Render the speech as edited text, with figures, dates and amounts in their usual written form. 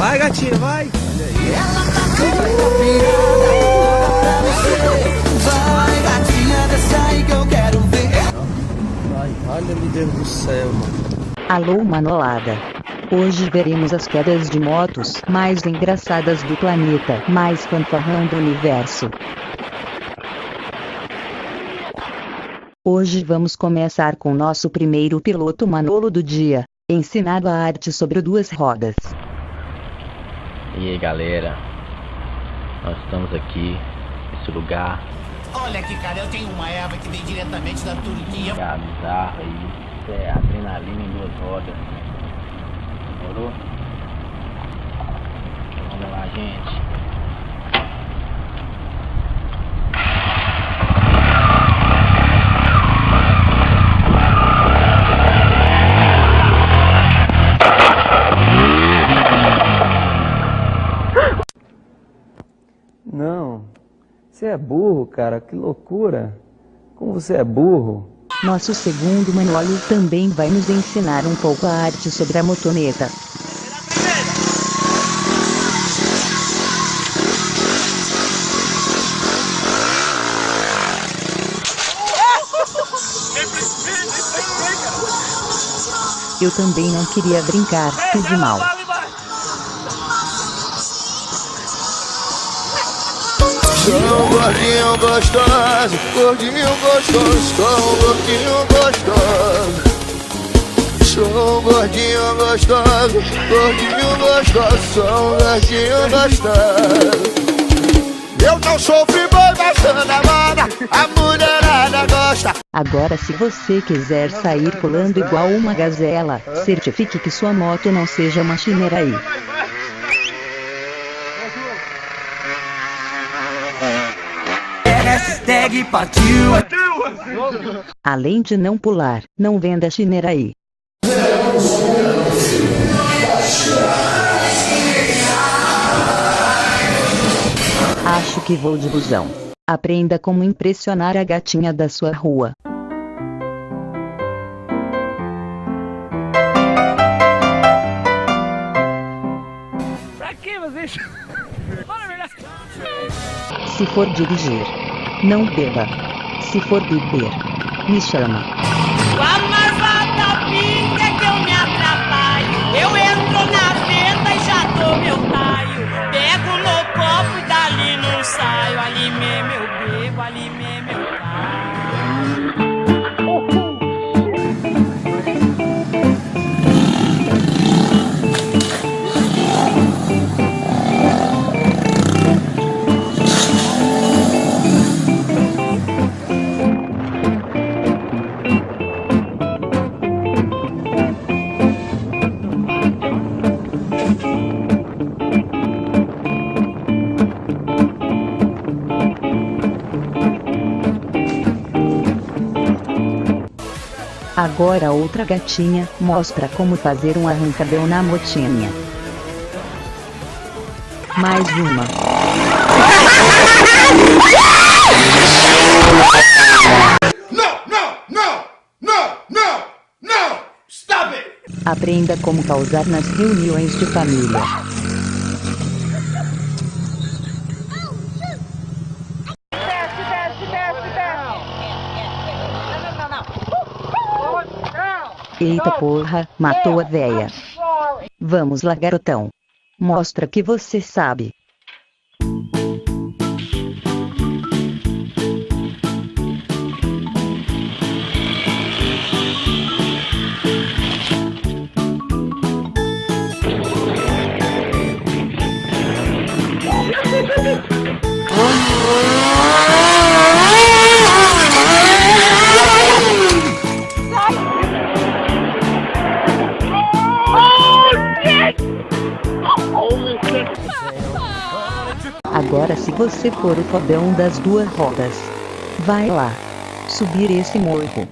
Vai, gatinha, vai. Olha aí. Ela tá toda virada pra você. Vai, gatinha, desce aí que eu quero ver. Vai, olha, meu Deus do céu, mano. Alô, manolada. Hoje veremos as quedas de motos mais engraçadas do planeta, mais fanfarrão do universo. Hoje vamos começar com nosso primeiro piloto Manolo do dia, ensinado a arte sobre duas rodas. E aí galera, nós estamos aqui nesse lugar. Olha aqui, cara, eu tenho uma erva que vem diretamente da Turquia. Bizarro aí, isso é adrenalina em duas rodas. Demorou? Então, vamos lá, gente. Não, você é burro, cara, que loucura. Como você é burro. Nosso segundo Manolo também vai nos ensinar um pouco a arte sobre a motoneta. Eu também não queria brincar, fiz de mal. Sou um gordinho gostoso, gordinho gostoso, sou um gordinho gostoso. Sou um gordinho gostoso, gordinho gostoso, sou um gordinho gostoso. Eu não sofri boi, mas sou na moda, a mulherada gosta. Agora, se você quiser sair pulando igual uma gazela, certifique que sua moto não seja uma Chimeraí. Hashtag partiu. Além de não pular, não venda Chimeraí. Acho que vou de busão. Aprenda como impressionar a gatinha da sua rua. Pra que vocês? Fala a verdade. Se for dirigir, não beba. Se for beber, me chama. Com a marvada pinga que eu me atrapalho. Eu entro na venda e já dou meu taio. Pego no copo e dali não saio. Ali mesmo eu bebo, ali mesmo eu caio. Agora outra gatinha mostra como fazer um arrancadão na motinha. Mais uma. Não! Stop it! Aprenda como causar nas reuniões de família. Eita porra, matou a véia. Vamos lá, garotão. Mostra que você sabe. Agora, se você for o fodão das duas rodas, vai lá subir esse morro.